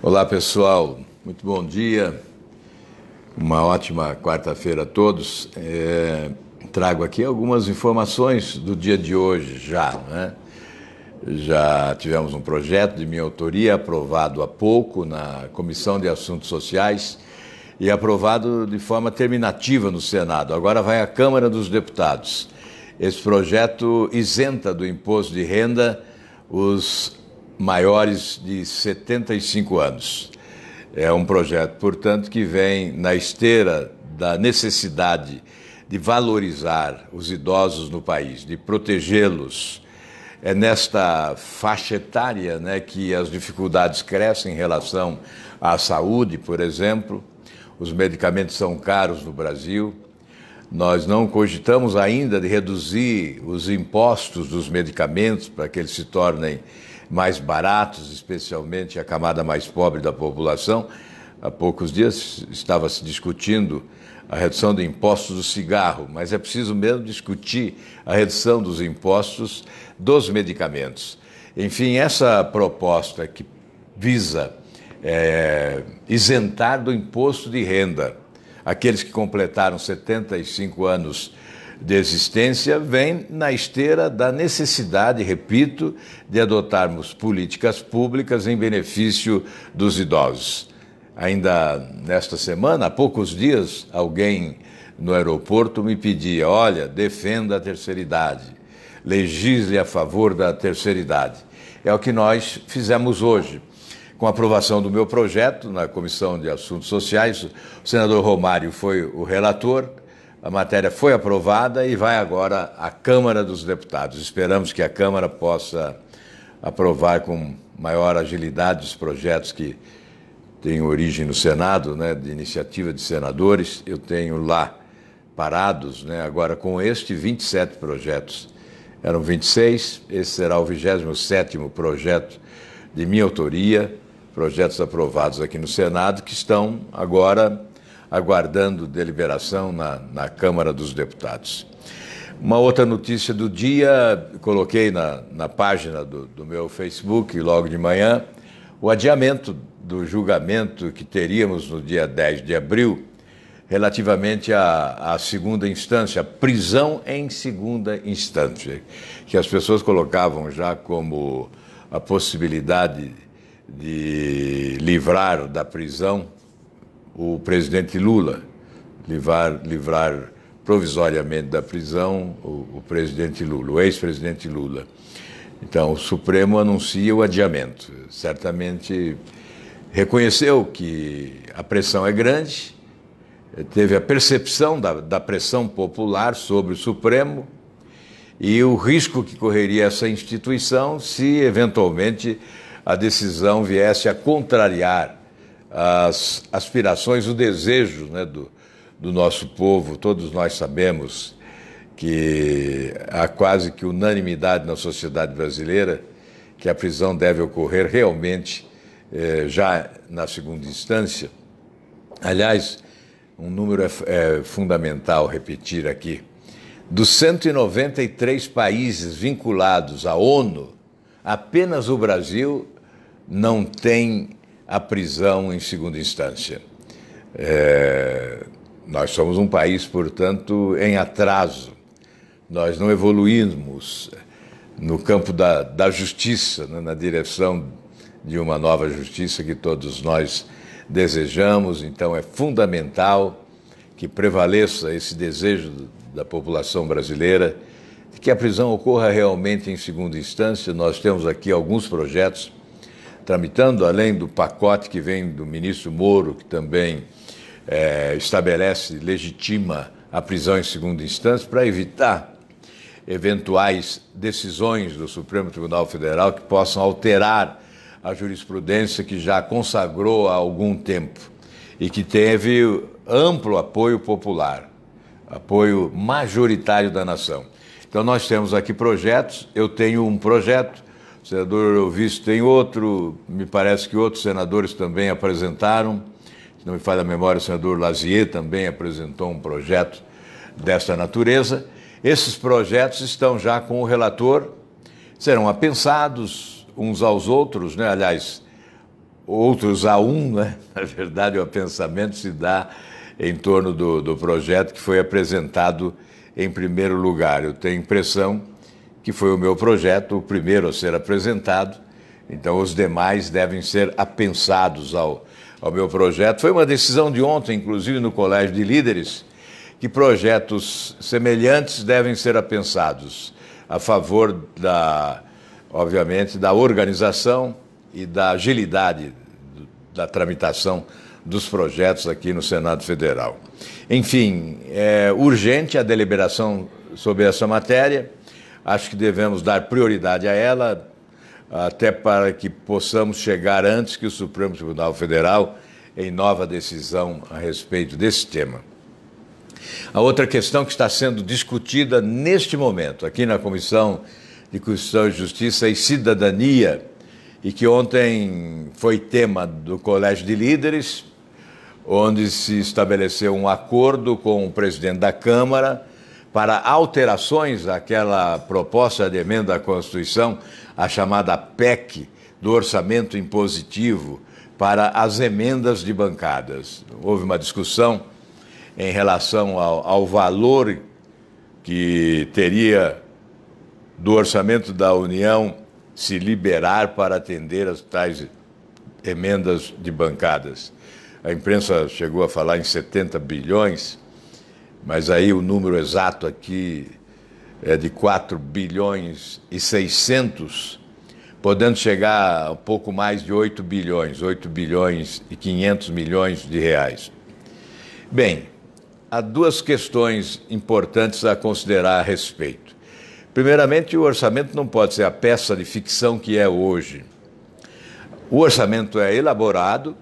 Olá pessoal, muito bom dia, uma ótima quarta-feira a todos. Trago aqui algumas informações do dia de hoje já, né? Já tivemos um projeto de minha autoria aprovado há pouco na Comissão de Assuntos Sociais e aprovado de forma terminativa no Senado. Agora vai à Câmara dos Deputados. Esse projeto isenta do imposto de renda os maiores de 75 anos. É um projeto, portanto, que vem na esteira da necessidade de valorizar os idosos no país, de protegê-los. É nesta faixa etária, né, que as dificuldades crescem em relação à saúde, por exemplo. Os medicamentos são caros no Brasil. Nós não cogitamos ainda de reduzir os impostos dos medicamentos para que eles se tornem mais baratos, especialmente a camada mais pobre da população. Há poucos dias estava se discutindo a redução de impostos do cigarro, mas é preciso mesmo discutir a redução dos impostos dos medicamentos. Enfim, essa proposta que visa isentar do imposto de renda aqueles que completaram 75 anos de existência, vem na esteira da necessidade, repito, de adotarmos políticas públicas em benefício dos idosos. Ainda nesta semana, há poucos dias, alguém no aeroporto me pedia: olha, defenda a terceira idade, legisle a favor da terceira idade. É o que nós fizemos hoje. Com a aprovação do meu projeto na Comissão de Assuntos Sociais, o senador Romário foi o relator, a matéria foi aprovada e vai agora à Câmara dos Deputados. Esperamos que a Câmara possa aprovar com maior agilidade os projetos que têm origem no Senado, né, de iniciativa de senadores. Eu tenho lá parados, né, agora com 27 projetos. Eram 26, esse será o 27º projeto de minha autoria, projetos aprovados aqui no Senado, que estão agora aguardando deliberação na Câmara dos Deputados. Uma outra notícia do dia, coloquei na página do meu Facebook logo de manhã, o adiamento do julgamento que teríamos no dia 10 de abril, relativamente à segunda instância, a prisão em segunda instância, que as pessoas colocavam já como a possibilidade de livrar da prisão o presidente Lula, livrar provisoriamente da prisão o presidente Lula, o ex-presidente Lula. Então, o Supremo anuncia o adiamento. Certamente reconheceu que a pressão é grande, teve a percepção da pressão popular sobre o Supremo e o risco que correria essa instituição se, eventualmente, a decisão viesse a contrariar as aspirações, o desejo, né, do nosso povo. Todos nós sabemos que há quase que unanimidade na sociedade brasileira que a prisão deve ocorrer realmente já na segunda instância. Aliás, um número é fundamental repetir aqui. Dos 193 países vinculados à ONU, apenas o Brasil não tem a prisão em segunda instância. Nós somos um país, portanto, em atraso. Nós não evoluímos no campo da justiça, né, na direção de uma nova justiça que todos nós desejamos. Então, é fundamental que prevaleça esse desejo da população brasileira de que a prisão ocorra realmente em segunda instância. Nós temos aqui alguns projetos tramitando, além do pacote que vem do ministro Moro, que também estabelece, legitima a prisão em segunda instância, para evitar eventuais decisões do Supremo Tribunal Federal que possam alterar a jurisprudência que já consagrou há algum tempo e que teve amplo apoio popular, apoio majoritário da nação. Então, nós temos aqui projetos. Eu tenho um projeto, o senador Elvício tem outro, me parece que outros senadores também apresentaram. Se não me falha a memória, o senador Lazier também apresentou um projeto dessa natureza. Esses projetos estão já com o relator, serão apensados uns aos outros, né? Aliás, outros a um, né? Na verdade, o pensamento se dá em torno do projeto que foi apresentado em primeiro lugar. Eu tenho a impressão que foi o meu projeto o primeiro a ser apresentado, então os demais devem ser apensados ao meu projeto. Foi uma decisão de ontem, inclusive no Colégio de Líderes, que projetos semelhantes devem ser apensados a favor obviamente, da organização e da agilidade da tramitação dos projetos aqui no Senado Federal. Enfim, é urgente a deliberação sobre essa matéria. Acho que devemos dar prioridade a ela, até para que possamos chegar antes que o Supremo Tribunal Federal em nova decisão a respeito desse tema. A outra questão que está sendo discutida neste momento, aqui na Comissão de Constituição e Justiça e Cidadania, e que ontem foi tema do Colégio de Líderes, onde se estabeleceu um acordo com o presidente da Câmara para alterações àquela proposta de emenda à Constituição, a chamada PEC do orçamento impositivo, para as emendas de bancadas. Houve uma discussão em relação ao valor que teria do orçamento da União se liberar para atender as tais emendas de bancadas. A imprensa chegou a falar em 70 bilhões, mas aí o número exato aqui é de 4 bilhões e 600, podendo chegar a um pouco mais de 8 bilhões e 500 milhões de reais. Bem, há duas questões importantes a considerar a respeito. Primeiramente, o orçamento não pode ser a peça de ficção que é hoje. O orçamento é elaborado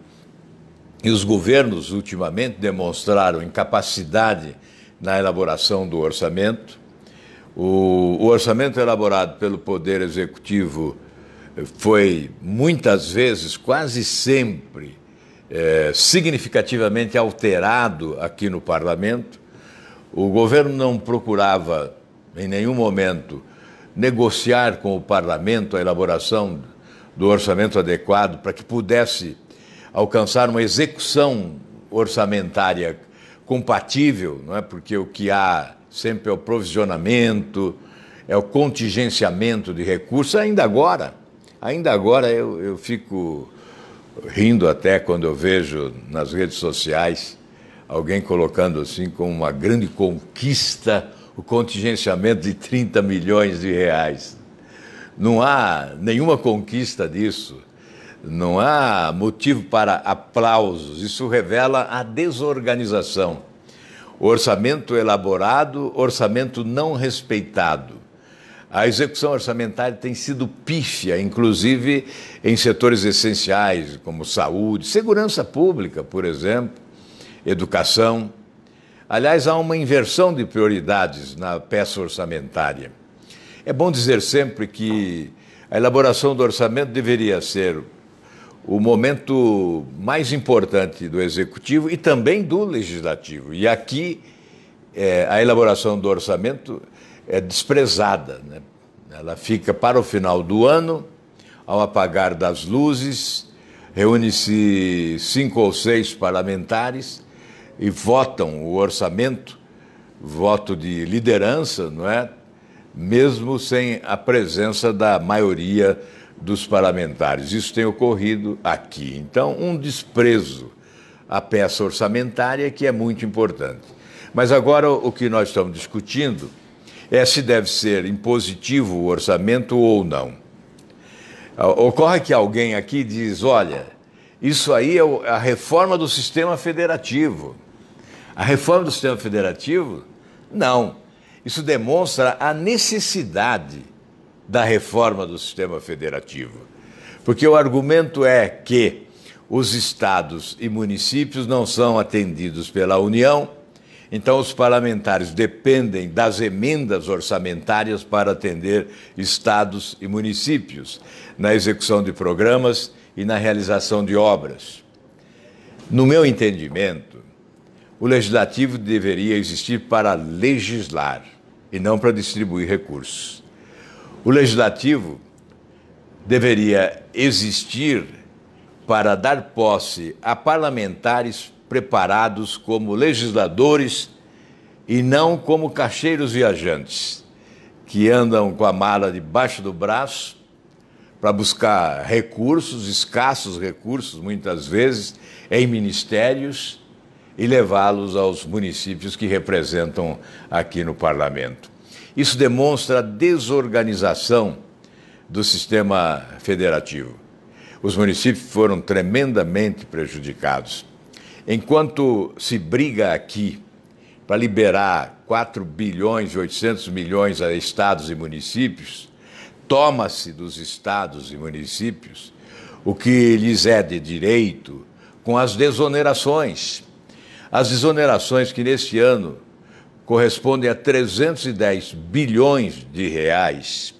e os governos, ultimamente, demonstraram incapacidade na elaboração do orçamento. O orçamento elaborado pelo Poder Executivo foi, muitas vezes, quase sempre, significativamente alterado aqui no Parlamento. O governo não procurava, em nenhum momento, negociar com o Parlamento a elaboração do orçamento adequado para que pudesse alcançar uma execução orçamentária compatível, não é? Porque o que há sempre é o provisionamento, é o contingenciamento de recursos. Ainda agora eu fico rindo até quando eu vejo nas redes sociais alguém colocando assim como uma grande conquista o contingenciamento de 30 milhões de reais. Não há nenhuma conquista disso, não há motivo para aplausos, isso revela a desorganização. Orçamento elaborado, orçamento não respeitado. A execução orçamentária tem sido pífia, inclusive em setores essenciais, como saúde, segurança pública, por exemplo, educação. Aliás, há uma inversão de prioridades na peça orçamentária. É bom dizer sempre que a elaboração do orçamento deveria ser o momento mais importante do Executivo e também do Legislativo. E aqui a elaboração do orçamento é desprezada, né? Ela fica para o final do ano, ao apagar das luzes, reúne-se 5 ou 6 parlamentares e votam o orçamento, voto de liderança, não é? Mesmo sem a presença da maioria dos parlamentares. Isso tem ocorrido aqui. Então, um desprezo à peça orçamentária que é muito importante. Mas agora o que nós estamos discutindo é se deve ser impositivo o orçamento ou não. Ocorre que alguém aqui diz, olha, isso aí é a reforma do sistema federativo. A reforma do sistema federativo? Não. Isso demonstra a necessidade da reforma do sistema federativo. Porque o argumento é que os estados e municípios não são atendidos pela União, então os parlamentares dependem das emendas orçamentárias para atender estados e municípios na execução de programas e na realização de obras. No meu entendimento, o legislativo deveria existir para legislar e não para distribuir recursos. O legislativo deveria existir para dar posse a parlamentares preparados como legisladores e não como caixeiros viajantes, que andam com a mala debaixo do braço para buscar recursos, escassos recursos, muitas vezes, em ministérios e levá-los aos municípios que representam aqui no parlamento. Isso demonstra a desorganização do sistema federativo. Os municípios foram tremendamente prejudicados. Enquanto se briga aqui para liberar 4 bilhões e 800 milhões a estados e municípios, toma-se dos estados e municípios o que lhes é de direito com as desonerações. As desonerações que neste ano correspondem a 310 bilhões de reais,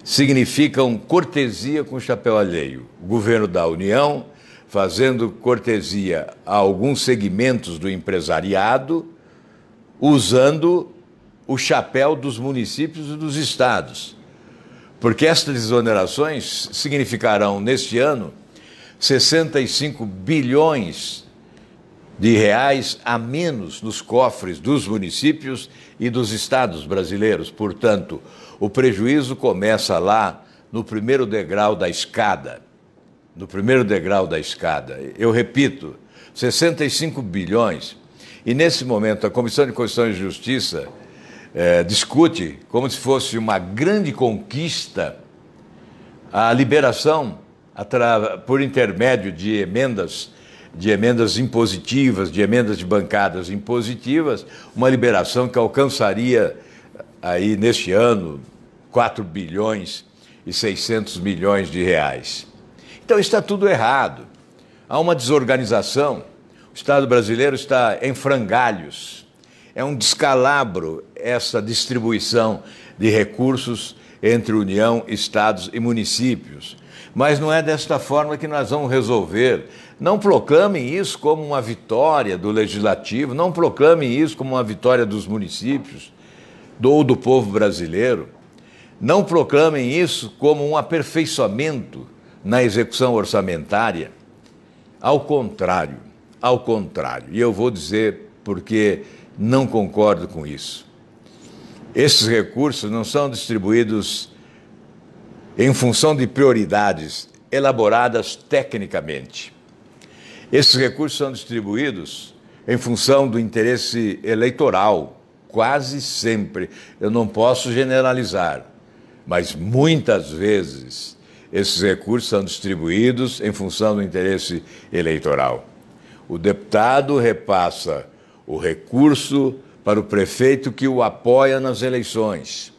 significam cortesia com chapéu alheio. O governo da União fazendo cortesia a alguns segmentos do empresariado, usando o chapéu dos municípios e dos estados. Porque estas desonerações significarão, neste ano, 65 bilhões de reais a menos nos cofres dos municípios e dos estados brasileiros. Portanto, o prejuízo começa lá no primeiro degrau da escada. No primeiro degrau da escada. Eu repito, 65 bilhões. E nesse momento a Comissão de Constituição e Justiça discute como se fosse uma grande conquista a liberação por intermédio de emendas impositivas, de emendas de bancadas impositivas, uma liberação que alcançaria aí neste ano 4 bilhões e 600 milhões de reais. Então está tudo errado. Há uma desorganização. O Estado brasileiro está em frangalhos. É um descalabro essa distribuição de recursos entre União, estados e municípios. Mas não é desta forma que nós vamos resolver. Não proclamem isso como uma vitória do Legislativo, não proclamem isso como uma vitória dos municípios ou do povo brasileiro. Não proclamem isso como um aperfeiçoamento na execução orçamentária. Ao contrário. E eu vou dizer porque não concordo com isso. Esses recursos não são distribuídos em função de prioridades elaboradas tecnicamente. Esses recursos são distribuídos em função do interesse eleitoral, quase sempre. Eu não posso generalizar, mas muitas vezes esses recursos são distribuídos em função do interesse eleitoral. O deputado repassa o recurso para o prefeito que o apoia nas eleições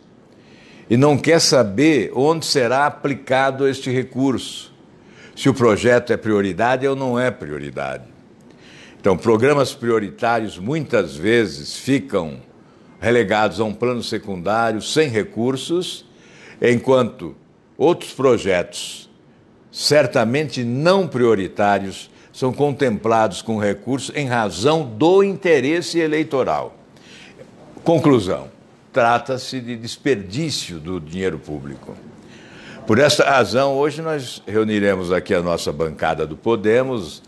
e não quer saber onde será aplicado este recurso, se o projeto é prioridade ou não é prioridade. Então, programas prioritários muitas vezes ficam relegados a um plano secundário sem recursos, enquanto outros projetos, certamente não prioritários, são contemplados com recursos em razão do interesse eleitoral. Conclusão, trata-se de desperdício do dinheiro público. Por esta razão, hoje nós reuniremos aqui a nossa bancada do Podemos,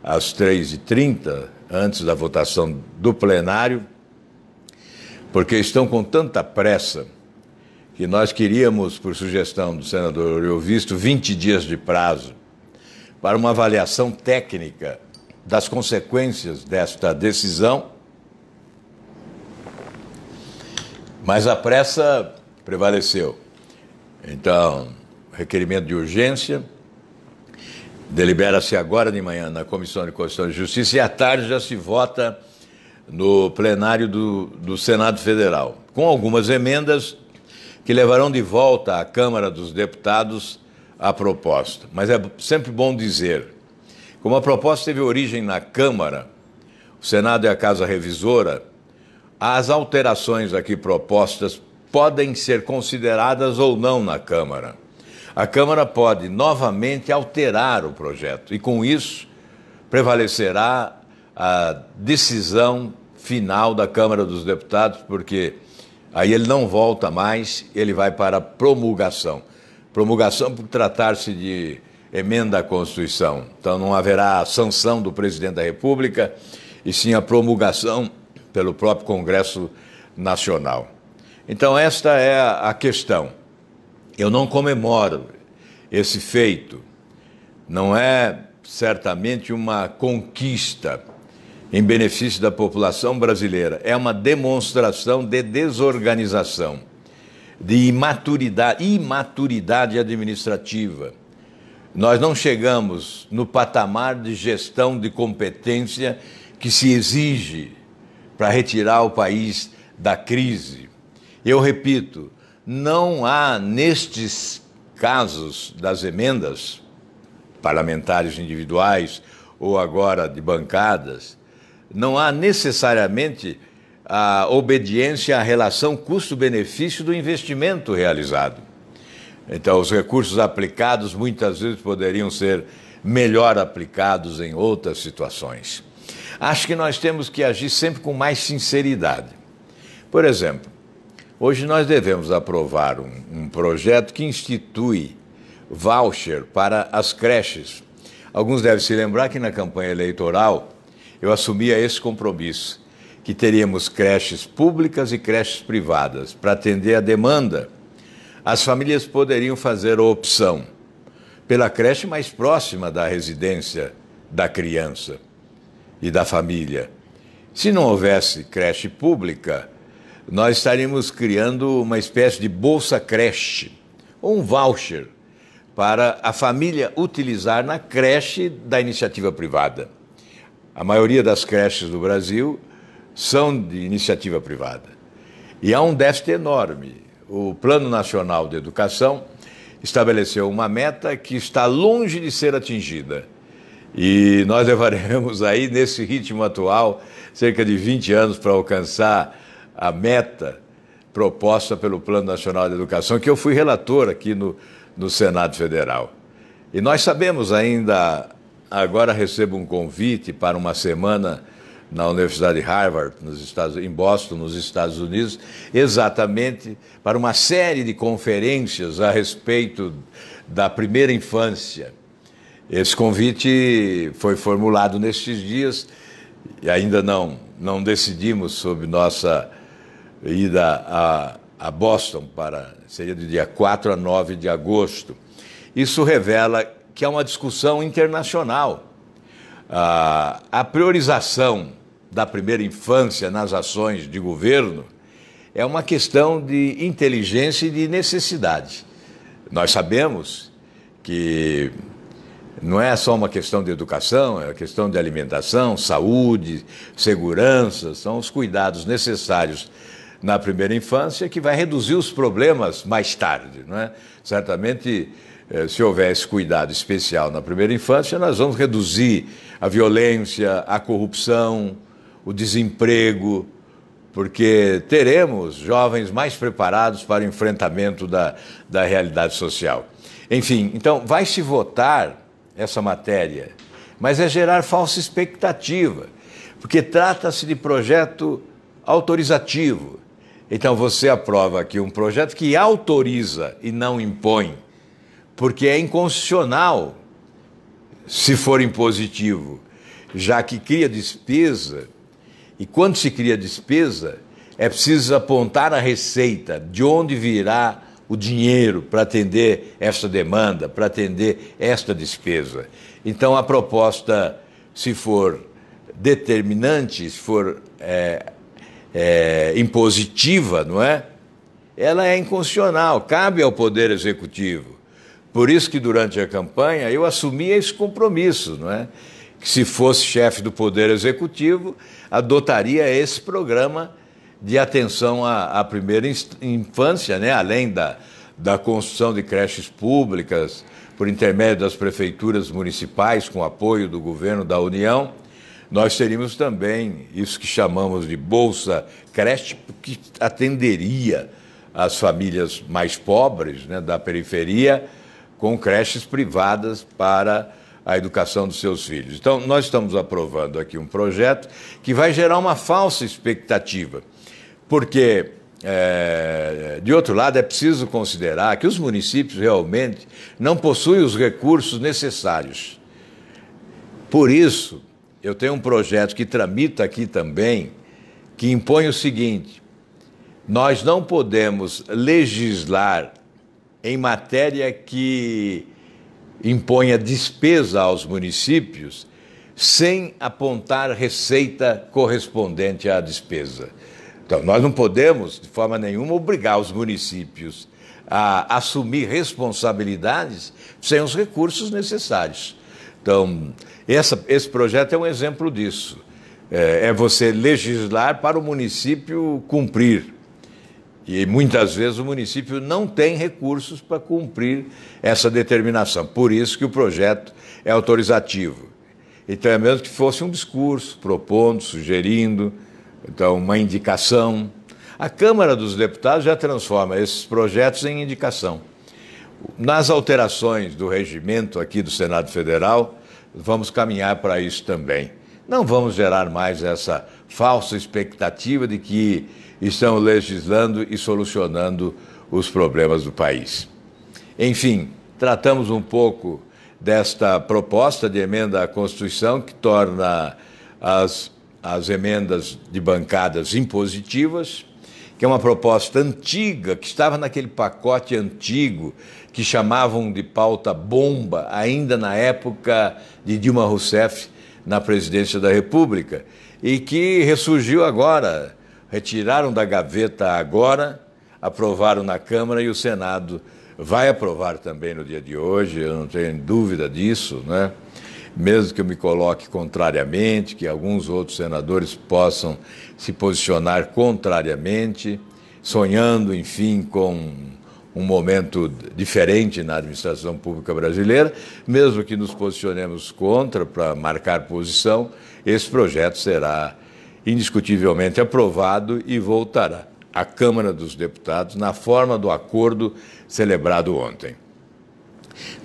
às 3h30, antes da votação do plenário, porque estão com tanta pressa que nós queríamos, por sugestão do senador Euvisto, 20 dias de prazo para uma avaliação técnica das consequências desta decisão, mas a pressa prevaleceu. Então, requerimento de urgência, delibera-se agora de manhã na Comissão de Constituição e Justiça e à tarde já se vota no plenário do Senado Federal, com algumas emendas que levarão de volta à Câmara dos Deputados a proposta. Mas é sempre bom dizer, como a proposta teve origem na Câmara, o Senado é a Casa Revisora, as alterações aqui propostas podem ser consideradas ou não na Câmara. A Câmara pode novamente alterar o projeto e, com isso, prevalecerá a decisão final da Câmara dos Deputados, porque aí ele não volta mais, ele vai para a promulgação. Promulgação por tratar-se de emenda à Constituição. Então não haverá a sanção do presidente da República, e sim a promulgação pelo próprio Congresso Nacional. Então esta é a questão. Eu não comemoro esse feito. Não é certamente uma conquista em benefício da população brasileira. É uma demonstração de desorganização, de imaturidade administrativa. Nós não chegamos no patamar de gestão de competência que se exige para retirar o país da crise. Eu repito, não há nestes casos das emendas parlamentares individuais ou agora de bancadas, não há necessariamente a obediência à relação custo-benefício do investimento realizado. Então, os recursos aplicados muitas vezes poderiam ser melhor aplicados em outras situações. Acho que nós temos que agir sempre com mais sinceridade. Por exemplo, hoje nós devemos aprovar um projeto que institui voucher para as creches. Alguns devem se lembrar que na campanha eleitoral eu assumia esse compromisso, que teríamos creches públicas e creches privadas. Para atender a demanda, as famílias poderiam fazer a opção pela creche mais próxima da residência da criança e da família. Se não houvesse creche pública, nós estaríamos criando uma espécie de bolsa creche, ou um voucher, para a família utilizar na creche da iniciativa privada. A maioria das creches do Brasil são de iniciativa privada. E há um déficit enorme. O Plano Nacional de Educação estabeleceu uma meta que está longe de ser atingida. E nós levaremos aí, nesse ritmo atual, cerca de 20 anos para alcançar a meta proposta pelo Plano Nacional de Educação, que eu fui relator aqui no Senado Federal. E nós sabemos ainda, agora recebo um convite para uma semana na Universidade de Harvard, em Boston, nos Estados Unidos, exatamente para uma série de conferências a respeito da primeira infância. Esse convite foi formulado nestes dias e ainda não decidimos sobre nossa ida a Boston, seria do dia 4 a 9 de agosto. Isso revela que há uma discussão internacional. A priorização da primeira infância nas ações de governo é uma questão de inteligência e de necessidade. Nós sabemos que não é só uma questão de educação, é uma questão de alimentação, saúde, segurança, são os cuidados necessários na primeira infância que vai reduzir os problemas mais tarde, não é? Certamente, se houver esse cuidado especial na primeira infância, nós vamos reduzir a violência, a corrupção, o desemprego, porque teremos jovens mais preparados para o enfrentamento da realidade social. Enfim, então vai-se votar essa matéria, mas é gerar falsa expectativa, porque trata-se de projeto autorizativo. Então você aprova aqui um projeto que autoriza e não impõe, porque é inconstitucional se for impositivo, já que cria despesa, e quando se cria despesa, é preciso apontar a receita, de onde virá o dinheiro para atender esta demanda, para atender esta despesa. Então a proposta, se for determinante, se for impositiva, não é? Ela é inconstitucional, cabe ao Poder Executivo. Por isso que durante a campanha eu assumia esse compromisso, não é? Que se fosse chefe do Poder Executivo, adotaria esse programa de atenção à primeira infância, né? Além da construção de creches públicas, por intermédio das prefeituras municipais, com apoio do governo da União, nós teríamos também isso que chamamos de Bolsa Creche, que atenderia as famílias mais pobres, né, da periferia, com creches privadas para a educação dos seus filhos. Então, nós estamos aprovando aqui um projeto que vai gerar uma falsa expectativa, porque de outro lado, é preciso considerar que os municípios realmente não possuem os recursos necessários. Por isso, eu tenho um projeto que tramita aqui também, que impõe o seguinte: nós não podemos legislar em matéria que imponha despesa aos municípios sem apontar receita correspondente à despesa. Então, nós não podemos, de forma nenhuma, obrigar os municípios a assumir responsabilidades sem os recursos necessários. Então, esse projeto é um exemplo disso. É você legislar para o município cumprir. E muitas vezes o município não tem recursos para cumprir essa determinação. Por isso que o projeto é autorizativo. Então é mesmo que fosse um discurso, propondo, sugerindo, então uma indicação. A Câmara dos Deputados já transforma esses projetos em indicação. Nas alterações do regimento aqui do Senado Federal, vamos caminhar para isso também. Não vamos gerar mais essa falsa expectativa de que estão legislando e solucionando os problemas do país. Enfim, tratamos um pouco desta proposta de emenda à Constituição que torna as emendas de bancadas impositivas, que é uma proposta antiga, que estava naquele pacote antigo que chamavam de pauta bomba, ainda na época de Dilma Rousseff na presidência da República, e que ressurgiu agora. Retiraram da gaveta agora, aprovaram na Câmara e o Senado vai aprovar também no dia de hoje, eu não tenho dúvida disso, né? Mesmo que eu me coloque contrariamente, que alguns outros senadores possam se posicionar contrariamente, sonhando, enfim, com um momento diferente na administração pública brasileira, mesmo que nos posicionemos contra para marcar posição, esse projeto será indiscutivelmente aprovado e voltará à Câmara dos Deputados na forma do acordo celebrado ontem.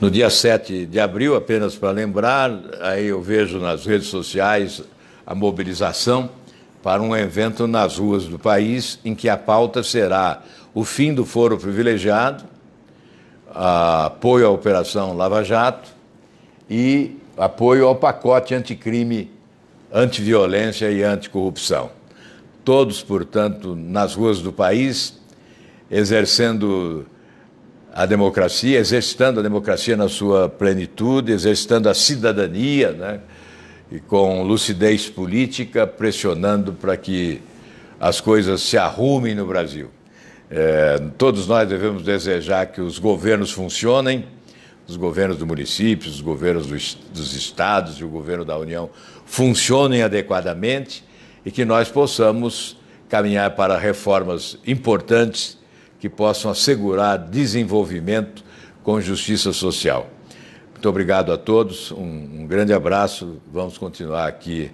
No dia 7 de abril, apenas para lembrar, aí eu vejo nas redes sociais a mobilização para um evento nas ruas do país, em que a pauta será o fim do foro privilegiado, apoio à Operação Lava Jato e apoio ao pacote anticrime, antiviolência e anticorrupção. Todos, portanto, nas ruas do país, exercendo a democracia, exercitando a democracia na sua plenitude, exercitando a cidadania, né? E com lucidez política, pressionando para que as coisas se arrumem no Brasil. Todos nós devemos desejar que os governos funcionem, os governos do município, os governos dos estados e o governo da União funcionem adequadamente e que nós possamos caminhar para reformas importantes que possam assegurar desenvolvimento com justiça social. Muito obrigado a todos, um grande abraço, vamos continuar aqui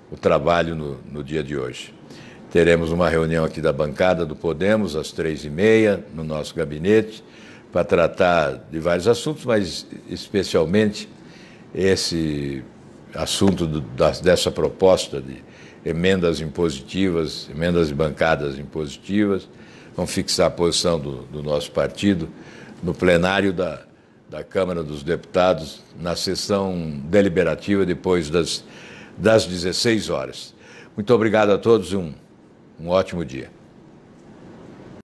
o trabalho no dia de hoje. Teremos uma reunião aqui da bancada do Podemos, às 3h30, no nosso gabinete, para tratar de vários assuntos, mas especialmente esse assunto dessa proposta de emendas impositivas, emendas de bancadas impositivas. Vamos fixar a posição do nosso partido no plenário da Câmara dos Deputados, na sessão deliberativa, depois das 16 horas. Muito obrigado a todos e um ótimo dia.